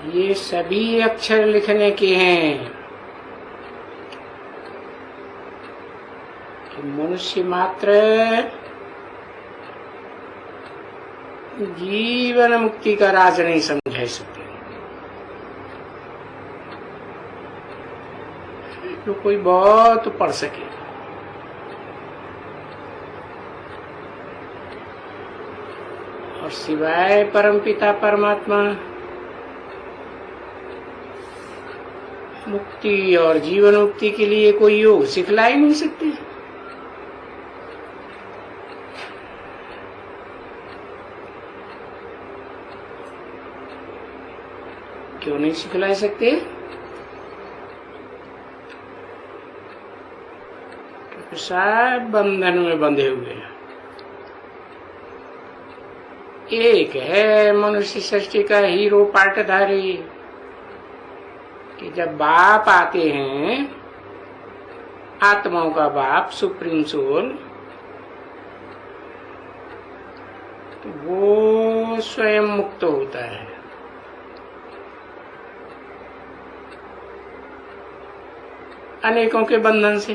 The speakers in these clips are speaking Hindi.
ये सभी अक्षर लिखने के हैं कि मनुष्य मात्र जीवन मुक्ति का राज नहीं समझ सकते। तो कोई बहुत पढ़ सके, और सिवाय परमपिता परमात्मा मुक्ति और जीवन मुक्ति के लिए कोई योग सिखला ही नहीं सकते। क्यों नहीं सिखला सकते? क्योंकि सब बंधन में बंधे हुए हैं। एक है मनुष्य सृष्टि का हीरो पाटधारी कि जब बाप आते हैं, आत्माओं का बाप सुप्रीम सोल, तो वो स्वयं मुक्त होता है। अनेकों के बंधन से,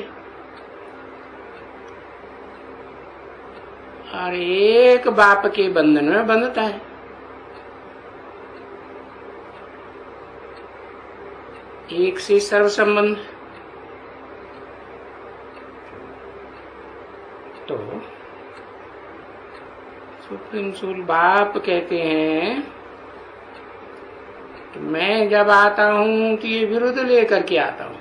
और एक बाप के बंधन में बंधता है। एक से सर्व संबंध। तो सुप्रीम सोल बाप कहते हैं कि मैं जब आता हूं तो ये विरुद्ध लेकर के आता हूं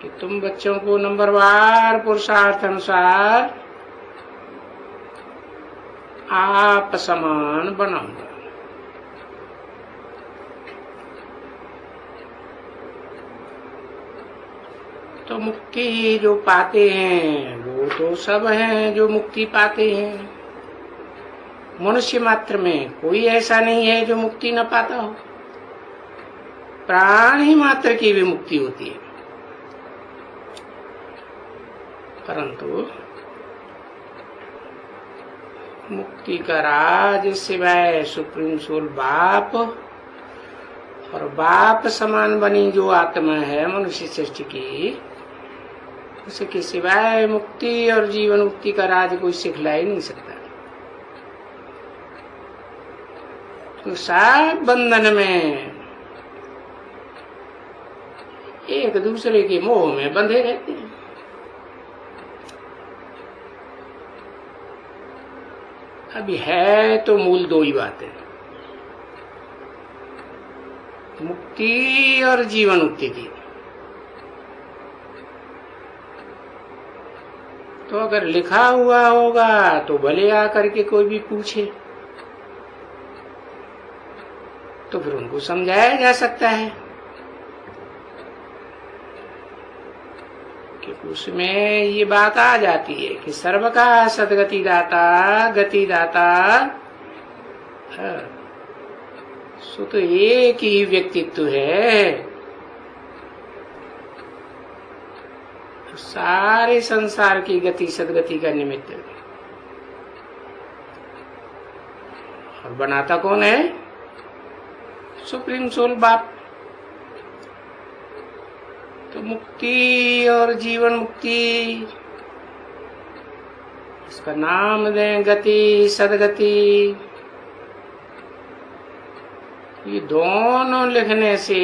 कि तुम बच्चों को नंबरवार पुरुषार्थ अनुसार आप समान बनाऊंगा। तो मुक्ति जो पाते हैं वो तो सब हैं जो मुक्ति पाते हैं। मनुष्य मात्र में कोई ऐसा नहीं है जो मुक्ति न पाता हो। प्राणी मात्र की भी मुक्ति होती है, परंतु मुक्ति का राज सिवाय सुप्रीम सोल बाप और बाप समान बनी जो आत्मा है मनुष्य सृष्टि की, उसके सिवाय मुक्ति और जीवन मुक्ति का राज कोई सिखला ही नहीं सकता। तो सब बंधन में एक दूसरे के मोह में बंधे रहते हैं। अभी है तो मूल दो ही बातें, मुक्ति और जीवन मुक्ति की। तो अगर लिखा हुआ होगा तो भले आकर के कोई भी पूछे, तो फिर उनको समझाया जा सकता है कि उसमें ये बात आ जाती है कि सर्व का सदगति दाता गति दाता, सो तो एक ही व्यक्तित्व है। सारे संसार की गति सदगति का निमित्त, और बनाता कौन है? सुप्रीम सोल बाप। तो मुक्ति और जीवन मुक्ति, इसका नाम दें गति सदगति। ये दोनों लिखने से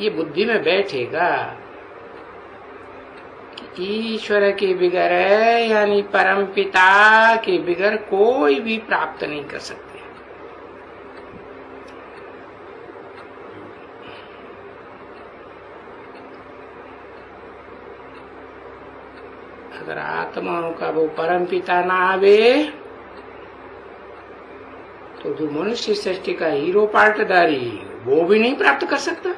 ये बुद्धि में बैठेगा कि ईश्वर के बिगर यानी परम पिता के बिगर कोई भी प्राप्त नहीं कर सकते। अगर आत्माओं का वो परम पिता ना आवे तो जो मनुष्य सृष्टि का हीरो पाटधारी वो भी नहीं प्राप्त कर सकता।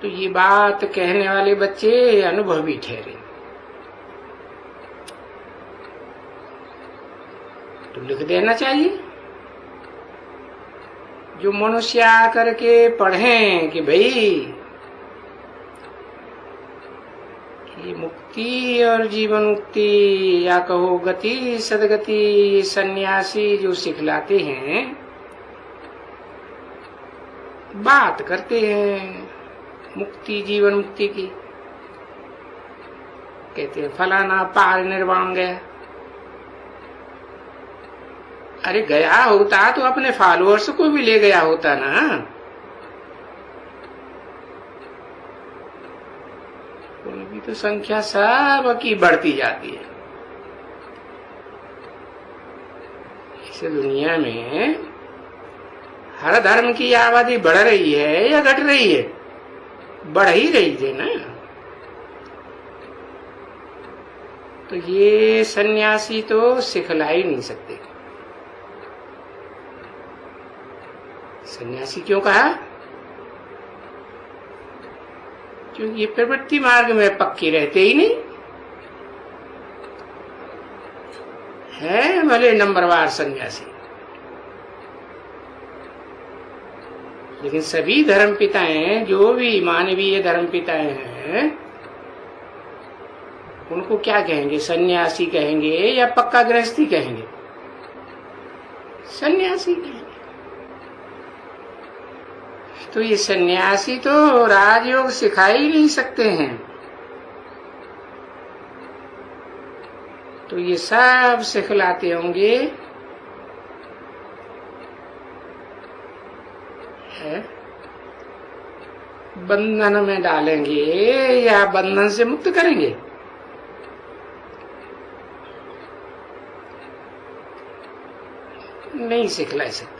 तो ये बात कहने वाले बच्चे अनुभवी ठहरे। तो लिख देना चाहिए। जो मनुष्य आकर के पढ़ें कि भाई ये मुक्ति और जीवन मुक्ति या कहो गति सदगति सन्यासी जो सिखलाते हैं, बात करते हैं मुक्ति जीवन मुक्ति की, कहते हैं फलाना पार निर्वाण गया। अरे गया होता तो अपने फॉलोअर्स को भी ले गया होता ना। अभी तो संख्या सब की बढ़ती जाती है। इस दुनिया में हर धर्म की आबादी बढ़ रही है या घट रही है? बढ़ ही रही है ना। तो ये सन्यासी तो सिखला ही नहीं सकते। सन्यासी क्यों कहा? क्योंकि ये प्रवृत्ति मार्ग में पक्के रहते ही नहीं है, भले नंबरवार सन्यासी, लेकिन सभी धर्म पिताएं, जो भी मानवीय धर्म पिताएं हैं, उनको क्या कहेंगे? सन्यासी कहेंगे या पक्का गृहस्थी कहेंगे? सन्यासी कहेंगे। तो ये सन्यासी तो राजयोग सिखा ही नहीं सकते हैं। तो ये सब सिखलाते होंगे बंधन में डालेंगे या बंधन से मुक्त करेंगे। नहीं सिखला सकते,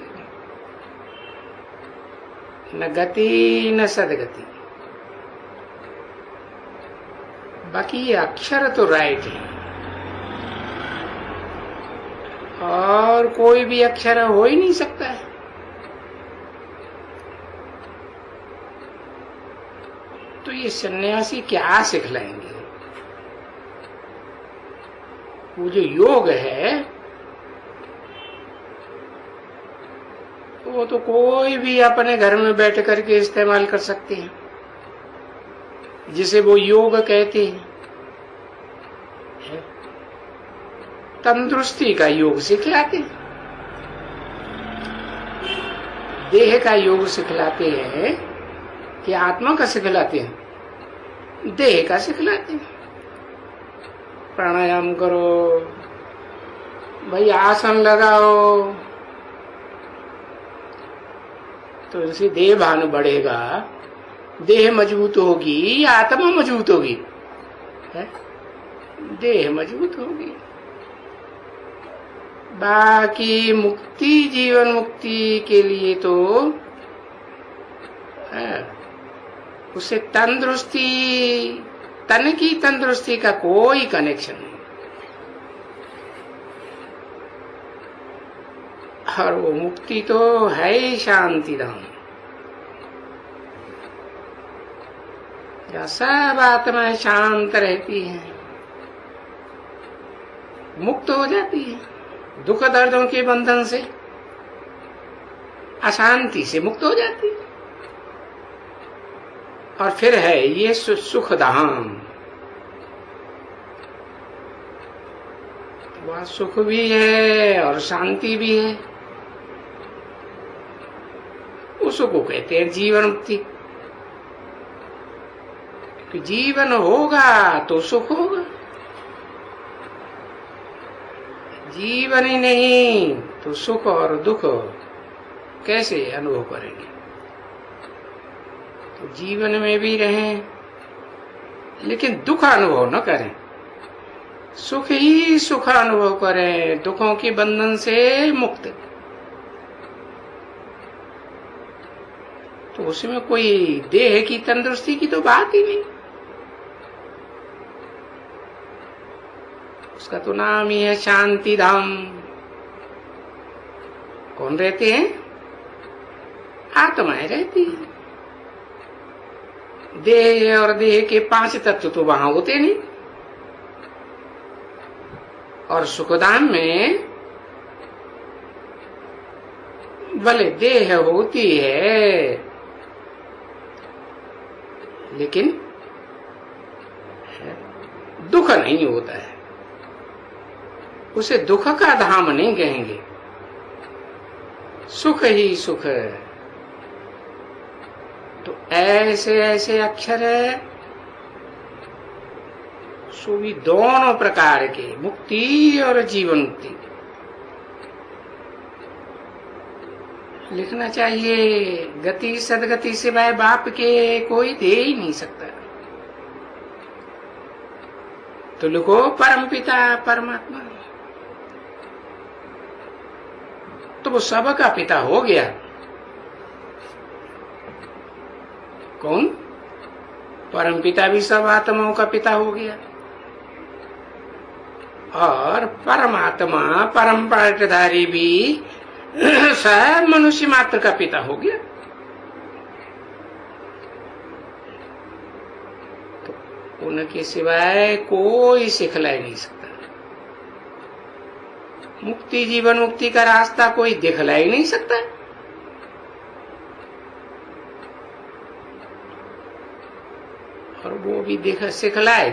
न गति न सदगति। बाकी ये अक्षर तो राइट है, और कोई भी अक्षर हो ही नहीं सकता है। तो ये सन्यासी क्या सिखलाएंगे? वो जो योग है वो तो कोई भी अपने घर में बैठ करके इस्तेमाल कर सकते हैं, जिसे वो योग कहते हैं। तंदुरुस्ती का योग सिखलाते हैं, देह का योग सिखलाते हैं कि आत्मा का सिखलाते हैं, देह का सिखलाते हैं। प्राणायाम करो भाई, आसन लगाओ, तो इनसे देह भान बढ़ेगा, देह मजबूत होगी या आत्मा मजबूत होगी? है? देह मजबूत होगी। बाकी मुक्ति जीवन मुक्ति के लिए तो उससे तंदुरुस्ती, तन की तंदुरुस्ती का कोई कनेक्शन नहीं। और वो मुक्ति तो है ही शांति धाम, जहाँ सब आत्माएं शांत रहती हैं, मुक्त हो जाती है दुख दर्दों के बंधन से, अशांति से मुक्त हो जाती है। और फिर है ये सुख धाम, वहाँ सुख भी है और शांति भी है। उसको कहते हैं जीवन मुक्ति। कि जीवन होगा तो सुख होगा, जीवन ही नहीं तो सुख और दुख कैसे अनुभव करेंगे? तो जीवन में भी रहें लेकिन दुख अनुभव न करें, सुख ही सुख अनुभव करें, दुखों के बंधन से मुक्त। तो उसमें कोई देह की तंदुरुस्ती की तो बात ही नहीं, उसका तो नाम ही है शांति धाम। कौन रहते हैं? आत्माएं रहती है। देह और देह के 5 तत्व तो वहां होते नहीं। और सुखधाम में भले देह होती है लेकिन दुख नहीं होता है, उसे दुख का धाम नहीं कहेंगे, सुख ही सुख है। तो ऐसे ऐसे अक्षर है, सो भी दोनों प्रकार के, मुक्ति और जीवन मुक्ति लिखना चाहिए। गति सदगति सिवाय बाप के कोई दे ही नहीं सकता। तो लिखो परमपिता परमात्मा, तो वो सबका पिता हो गया। कौन? परमपिता भी सब आत्माओं का पिता हो गया, और परमात्मा परम पाटधारी भी सब मनुष्य मात्र का पिता हो गया। तो उनके सिवाय कोई सिखला नहीं सकता। मुक्ति जीवन मुक्ति का रास्ता कोई दिखला ही नहीं सकता। और वो भी सिखलाए